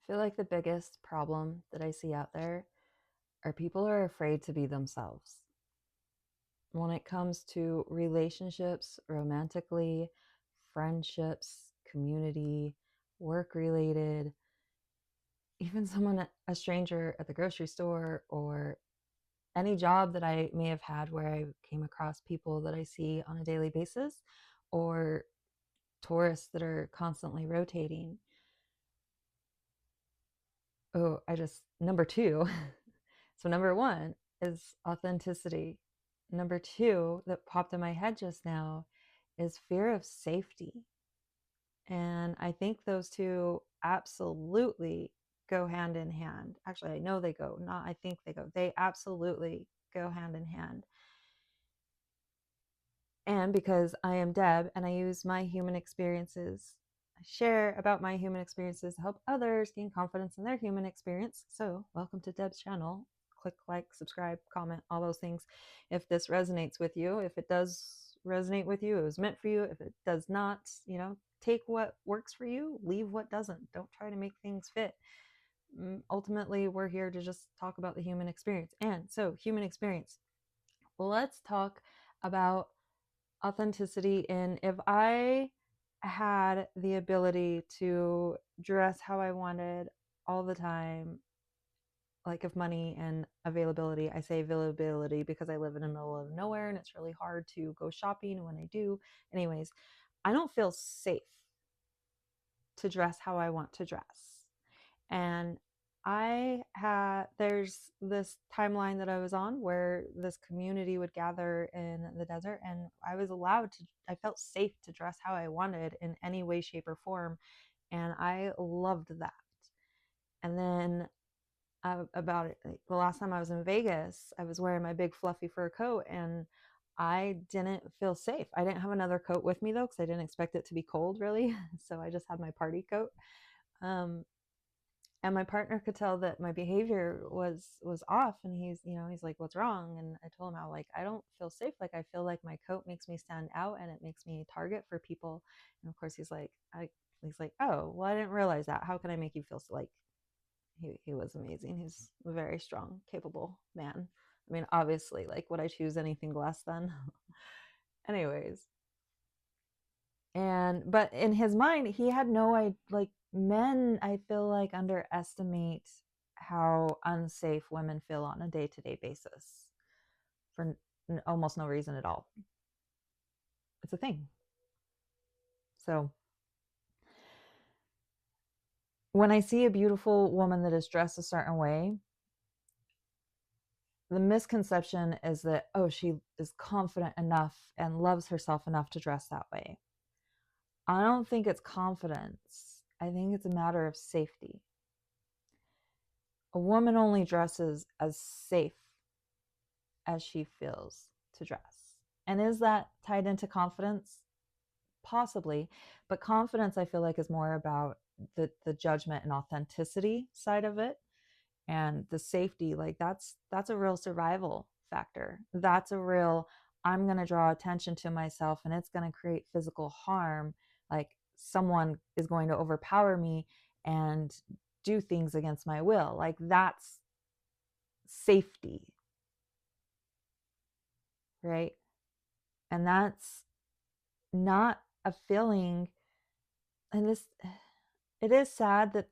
I feel like the biggest problem that I see out there are people are afraid to be themselves. When it comes to relationships, romantically, friendships, community, work related, even a stranger at the grocery store, or any job that I may have had where I came across people that I see on a daily basis, or tourists that are constantly rotating. Oh, number two. So, number one is authenticity. Number two that popped in my head just now is fear of safety. And I think those two absolutely go hand in hand. Actually, I know they go, not I think they go. They absolutely go hand in hand. And because I am Deb and I use my human experiences, I share about my human experiences to help others gain confidence in their human experience. So, welcome to Deb's channel. Click like, subscribe, comment, all those things. If this resonates with you, if it does resonate with you, it was meant for you. If it does not, take what works for you, leave what doesn't. Don't try to make things fit. Ultimately, we're here to just talk about the human experience. And so, human experience. Well, let's talk about authenticity. And if I had the ability to dress how I wanted all the time, like of money and availability, I say availability because I live in the middle of nowhere and it's really hard to go shopping. And when I do, anyways, I don't feel safe to dress how I want to dress. And there's this timeline that I was on where this community would gather in the desert, and I felt safe to dress how I wanted in any way, shape, or form. And I loved that. And then about it, like, the last time I was in Vegas, I was wearing my big fluffy fur coat and I didn't feel safe. I didn't have another coat with me though, because I didn't expect it to be cold really. So I just had my party coat. Um, and my partner could tell that my behavior was off, and he's like, what's wrong? And I told him, I don't feel safe. Like, I feel like my coat makes me stand out and it makes me a target for people. And of course he's like, oh well, I didn't realize that. How can I make you feel like? He was amazing. He's a very strong, capable man. I mean, obviously, like, would I choose anything less than? Anyways, but in his mind, he had no idea. Like, men, I feel like, underestimate how unsafe women feel on a day-to-day basis for almost no reason at all. It's a thing. So when I see a beautiful woman that is dressed a certain way, the misconception is that, oh, she is confident enough and loves herself enough to dress that way. I don't think it's confidence. I think it's a matter of safety. A woman only dresses as safe as she feels to dress. And is that tied into confidence? Possibly. But confidence, I feel like, is more about the judgment and authenticity side of it. And the safety, like, that's a real survival factor. That's a real, I'm going to draw attention to myself and it's going to create physical harm. Like, someone is going to overpower me and do things against my will. Like, that's safety, right? And that's not a feeling. And it is sad that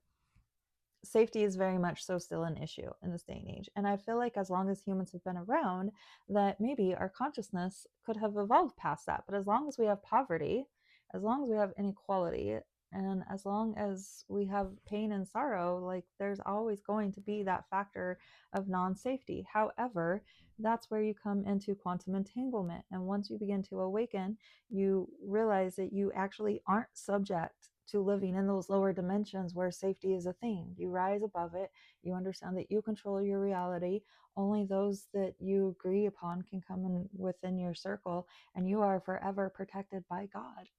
safety is very much so still an issue in this day and age. And I feel like as long as humans have been around, that maybe our consciousness could have evolved past that. But as long as we have poverty, as long as we have inequality, and as long as we have pain and sorrow, like, there's always going to be that factor of non-safety. However, that's where you come into quantum entanglement. And once you begin to awaken, you realize that you actually aren't subject to living in those lower dimensions where safety is a thing. You rise above it. You understand that you control your reality. Only those that you agree upon can come in within your circle, and you are forever protected by God.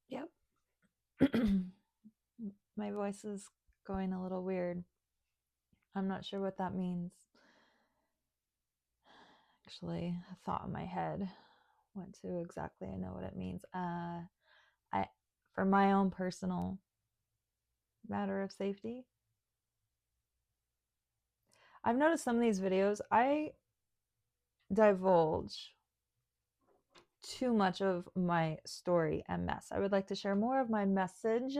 Yep. My voice is going a little weird. I'm not sure what that means. Actually, a thought in my head went to exactly, I know what it means. I for my own personal matter of safety. I've noticed some of these videos, I divulge too much of my story and mess. I would like to share more of my message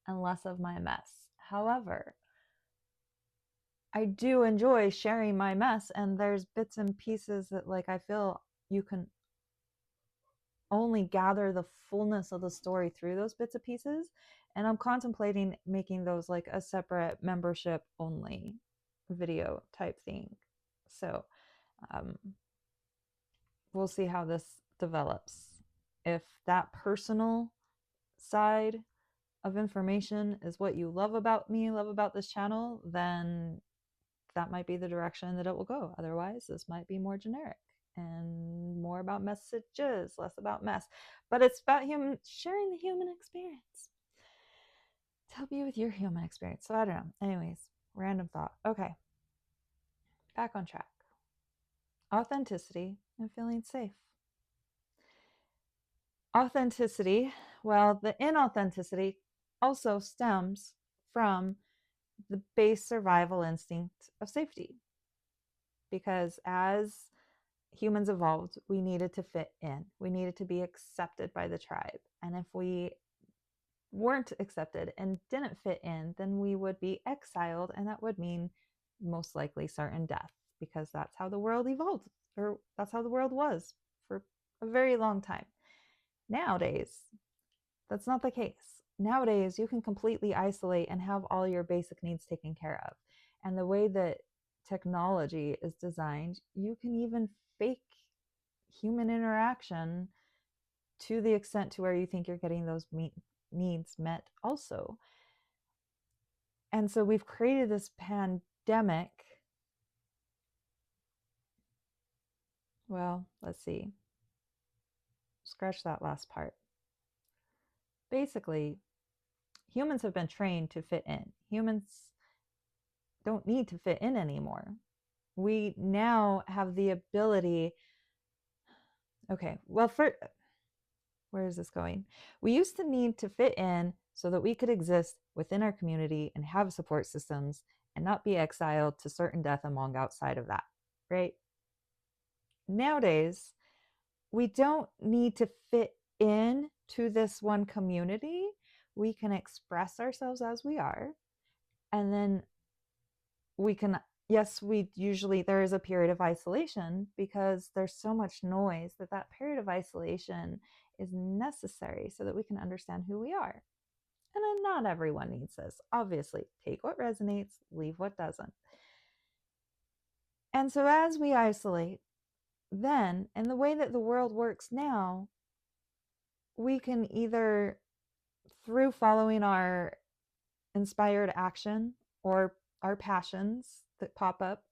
and less of my mess. However, I do enjoy sharing my mess, and there's bits and pieces that like I feel you can only gather the fullness of the story through those bits and pieces. And I'm contemplating making those like a separate membership only video type thing. So we'll see how this develops. If that personal side of information is what you love about me, love about this channel, then that might be the direction that it will go. Otherwise, this might be more generic and more about messages, less about mess. But it's about sharing the human experience to help you with your human experience. So I don't know. Anyways, random thought. Okay, back on track. Authenticity and feeling safe. Authenticity, well, the inauthenticity also stems from the base survival instinct of safety. Because as humans evolved, we needed to fit in. We needed to be accepted by the tribe. And if we weren't accepted and didn't fit in, then we would be exiled, and that would mean most likely certain death, because that's how the world evolved, or that's how the world was for a very long time. Nowadays, that's not the case. Nowadays, you can completely isolate and have all your basic needs taken care of. And the way that technology is designed, you can even fake human interaction to the extent to where you think you're getting those needs met also. And so we've created this pandemic. Well, let's see. Scratch that last part. Basically, humans have been trained to fit in. Humans don't need to fit in anymore. We now have the ability. Okay, well, where is this going? We used to need to fit in so that we could exist within our community and have support systems and not be exiled to certain death among outside of that, right? Nowadays, we don't need to fit in to this one community. We can express ourselves as we are, and then we can, yes, there is a period of isolation because there's so much noise that period of isolation is necessary so that we can understand who we are. And then not everyone needs this. Obviously, take what resonates, leave what doesn't. And so as we isolate, then, in the way that the world works now, we can either, through following our inspired action or our passions that pop up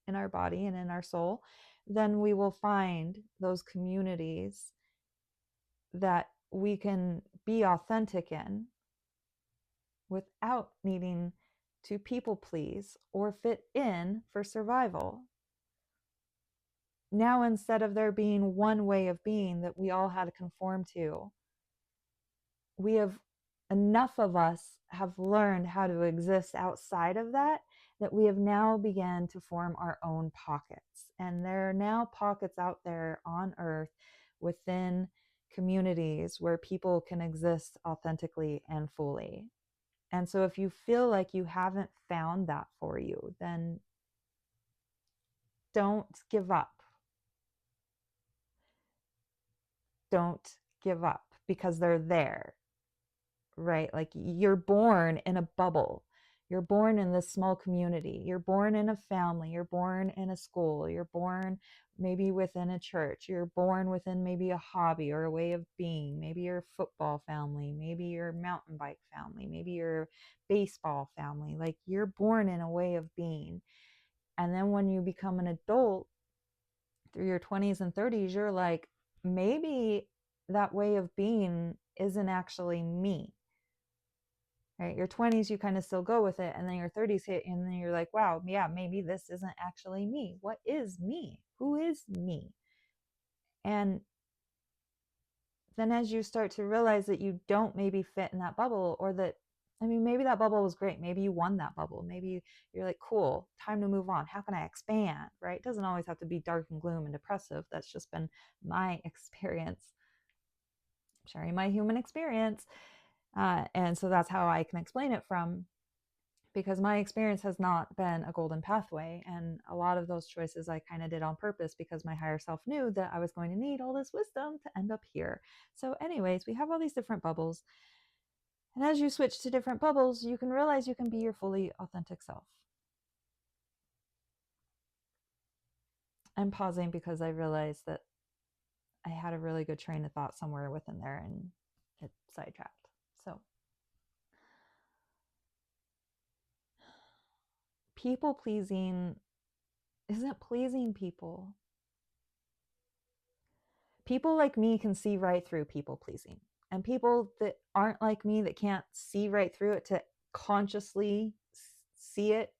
in our body and in our soul, then we will find those communities that we can be authentic in without needing to people please or fit in for survival. Now, instead of there being one way of being that we all had to conform to, enough of us have learned how to exist outside of that we have now begun to form our own pockets. And there are now pockets out there on earth within communities where people can exist authentically and fully. And so if you feel like you haven't found that for you, then don't give up. Don't give up, because they're there, right? Like, you're born in a bubble. You're born in this small community. You're born in a family. You're born in a school. You're born maybe within a church. You're born within maybe a hobby or a way of being. Maybe you're a football family. Maybe you're a mountain bike family. Maybe you're a baseball family. Like, you're born in a way of being. And then when you become an adult through your 20s and 30s, you're like, maybe that way of being isn't actually me. Right? Your 20s, you kind of still go with it, and then your 30s hit, and then you're like, wow, yeah, maybe this isn't actually me. What is me? Who is me? And then as you start to realize that you don't maybe fit in that bubble, or that, I mean, maybe that bubble was great. Maybe you won that bubble. Maybe you're like, cool, time to move on. How can I expand? Right? It doesn't always have to be dark and gloom and depressive. That's just been my experience. I'm sharing my human experience. And so that's how I can explain it from, because my experience has not been a golden pathway. And a lot of those choices I kind of did on purpose because my higher self knew that I was going to need all this wisdom to end up here. So, anyways, we have all these different bubbles. And as you switch to different bubbles, you can realize you can be your fully authentic self. I'm pausing because I realized that I had a really good train of thought somewhere within there and it sidetracked. So, people pleasing isn't pleasing people. People like me can see right through people pleasing. And people that aren't like me, that can't see right through it, to consciously see it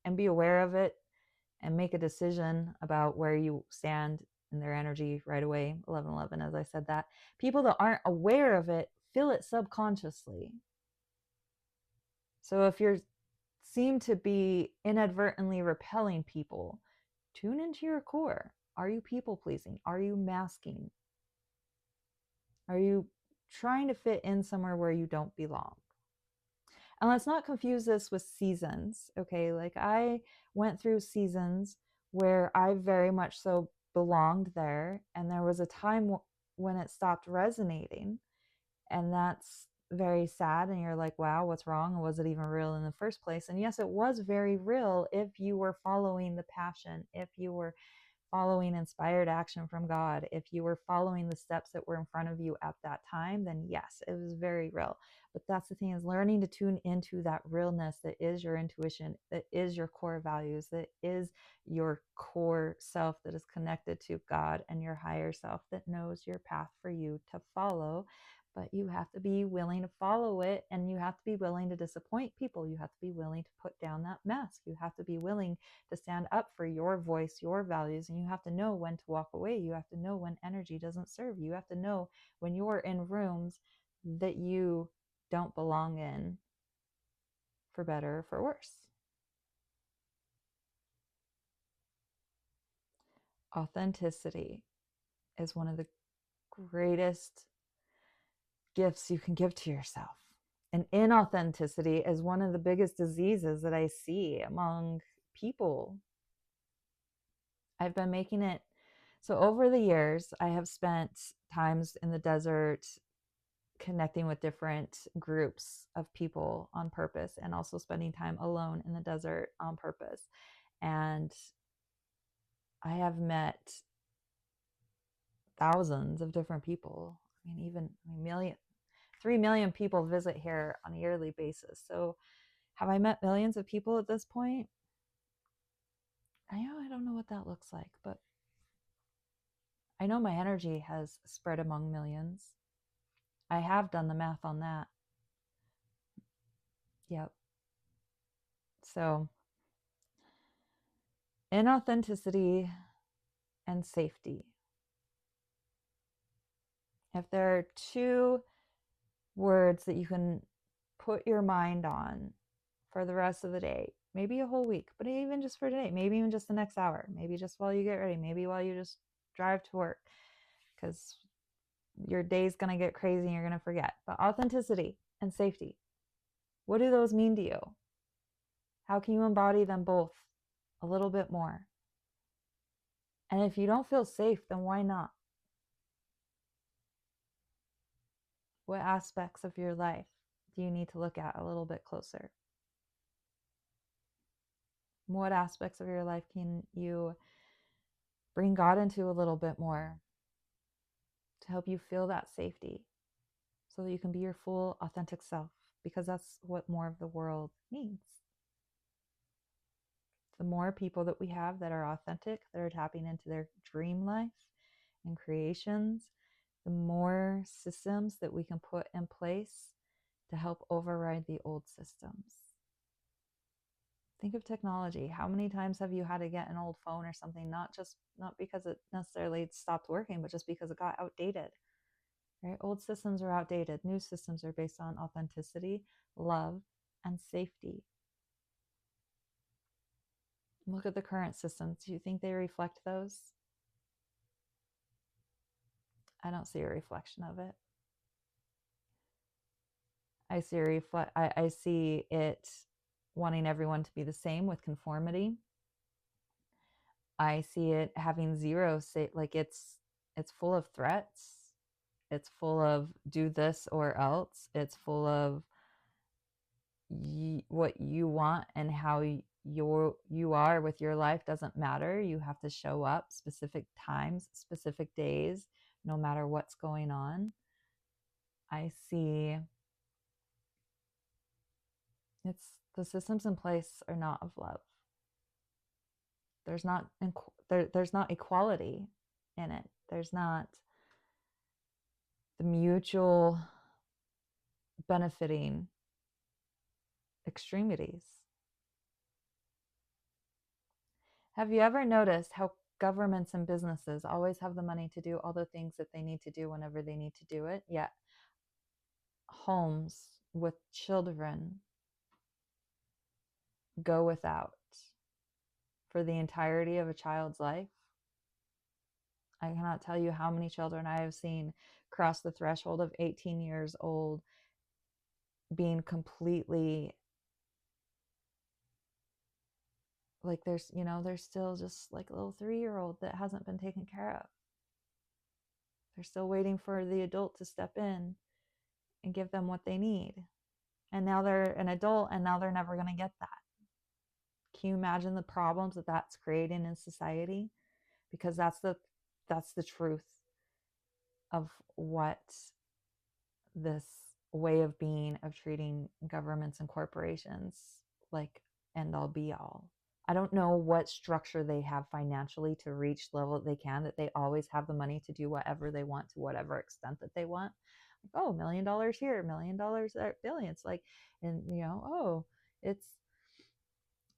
and be aware of it and make a decision about where you stand in their energy right away. 1111, as I said that. People that aren't aware of it feel it subconsciously. So if you seem to be inadvertently repelling people, tune into your core. Are you people pleasing? Are you masking? Are you trying to fit in somewhere where you don't belong? And let's not confuse this with seasons, okay? Like, I went through seasons where I very much so belonged there, and there was a time when it stopped resonating, and that's very sad. And you're like, wow, what's wrong? Was it even real in the first place? And yes, it was very real if you were following the passion, if you were following inspired action from God, if you were following the steps that were in front of you at that time, then yes, it was very real. But that's the thing, is learning to tune into that realness that is your intuition, that is your core values, that is your core self, that is connected to God and your higher self, that knows your path for you to follow. But you have to be willing to follow it, and you have to be willing to disappoint people. You have to be willing to put down that mask. You have to be willing to stand up for your voice, your values, and you have to know when to walk away. You have to know when energy doesn't serve you. You have to know when you're in rooms that you don't belong in, for better or for worse. Authenticity is one of the greatest gifts you can give to yourself. And inauthenticity is one of the biggest diseases that I see among people. I've been making it so over the years, I have spent times in the desert connecting with different groups of people on purpose, and also spending time alone in the desert on purpose. And I have met thousands of different people. I mean, even a million, 3 million people visit here on a yearly basis. So have I met millions of people at this point? I don't know what that looks like, but I know my energy has spread among millions. I have done the math on that. Yep. So, inauthenticity and safety. If there are two words that you can put your mind on for the rest of the day, maybe a whole week, but even just for today, maybe even just the next hour, maybe just while you get ready, maybe while you just drive to work, because your day's going to get crazy and you're going to forget. But authenticity and safety, what do those mean to you? How can you embody them both a little bit more? And if you don't feel safe, then why not? What aspects of your life do you need to look at a little bit closer? What aspects of your life can you bring God into a little bit more to help you feel that safety, so that you can be your full authentic self? Because that's what more of the world needs. The more people that we have that are authentic, that are tapping into their dream life and creations, the more systems that we can put in place to help override the old systems. Think of technology. How many times have you had to get an old phone or something, not because it necessarily stopped working, but just because it got outdated? right? Old systems are outdated. New systems are based on authenticity, love, and safety. Look at the current systems. Do you think they reflect those? I don't see a reflection of it. I see it wanting everyone to be the same with conformity. I see it having zero say, like it's full of threats. It's full of do this or else. It's full of what you want and how you are with your life doesn't matter. You have to show up specific times, specific days, no matter what's going on. I see it's the systems in place are not of love. There's not there's not equality in it. There's not the mutual benefiting extremities. Have you ever noticed how governments and businesses always have the money to do all the things that they need to do whenever they need to do it, yet homes with children go without for the entirety of a child's life? I cannot tell you how many children I have seen cross the threshold of 18 years old being completely like there's still just like a little 3-year-old that hasn't been taken care of. They're still waiting for the adult to step in and give them what they need. And now they're an adult and now they're never going to get that. Can you imagine the problems that that's creating in society? Because that's the truth of what this way of being, of treating governments and corporations like end all be all. I don't know what structure they have financially to reach the level that they can, that they always have the money to do whatever they want to whatever extent that they want. Like, oh, $1 million here, $1 million there, billions. Like, and oh, it's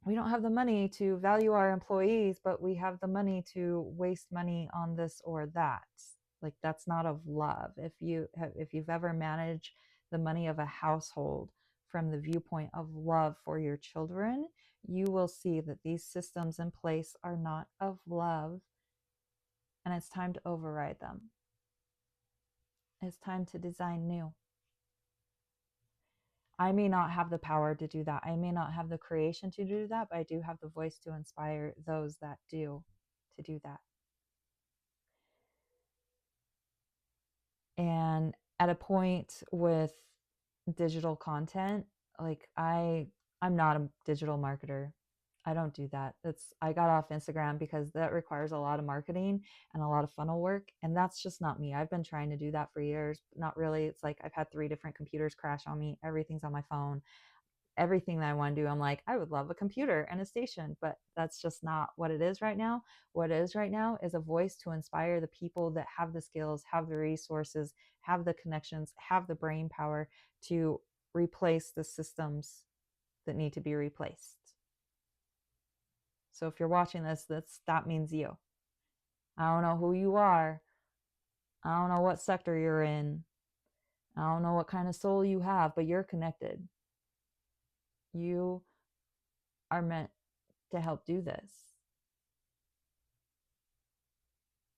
we don't have the money to value our employees, but we have the money to waste money on this or that. Like, that's not of love. If you've ever managed the money of a household from the viewpoint of love for your children, you will see that these systems in place are not of love, and it's time to override them. It's time to design new. I may not have the power to do that. I may not have the creation to do that, but I do have the voice to inspire those that do to do that. And at a point with digital content, like I'm not a digital marketer. I don't do that. I got off Instagram because that requires a lot of marketing and a lot of funnel work, and that's just not me. I've been trying to do that for years. Not really. It's like I've had 3 different computers crash on me. Everything's on my phone. Everything that I want to do, I'm like, I would love a computer and a station, but that's just not what it is right now. What it is right now is a voice to inspire the people that have the skills, have the resources, have the connections, have the brain power to replace the systems that need to be replaced. So if you're watching this, that means you. I don't know who you are. I don't know what sector you're in. I don't know what kind of soul you have, but you're connected. You are meant to help do this.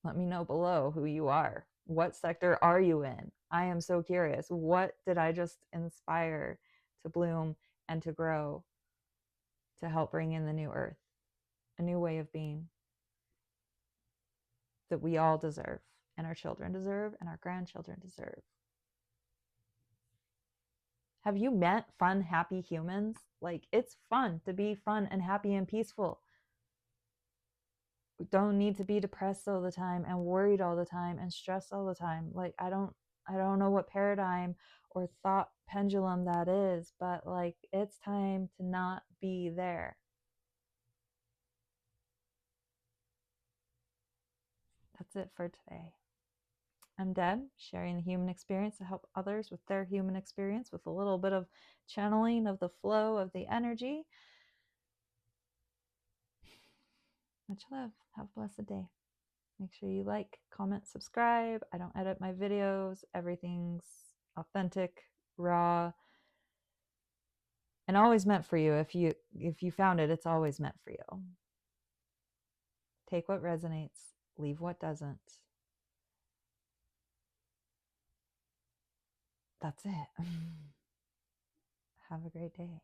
Let me know below who you are. What sector are you in? I am so curious. What did I just inspire to bloom and to grow to help bring in the new earth, a new way of being that we all deserve, and our children deserve, and our grandchildren deserve? Have you met fun, happy humans? Like, it's fun to be fun and happy and peaceful. We don't need to be depressed all the time and worried all the time and stressed all the time. Like, I don't know what paradigm or thought pendulum that is, but like, it's time to not be there. That's it for today. I'm Deb, sharing the human experience to help others with their human experience with a little bit of channeling of the flow of the energy. Much love. Have a blessed day. Make sure you like, comment, subscribe. I don't edit my videos. Everything's authentic, raw, and always meant for you. If you found it, it's always meant for you. Take what resonates, leave what doesn't. That's it. Have a great day.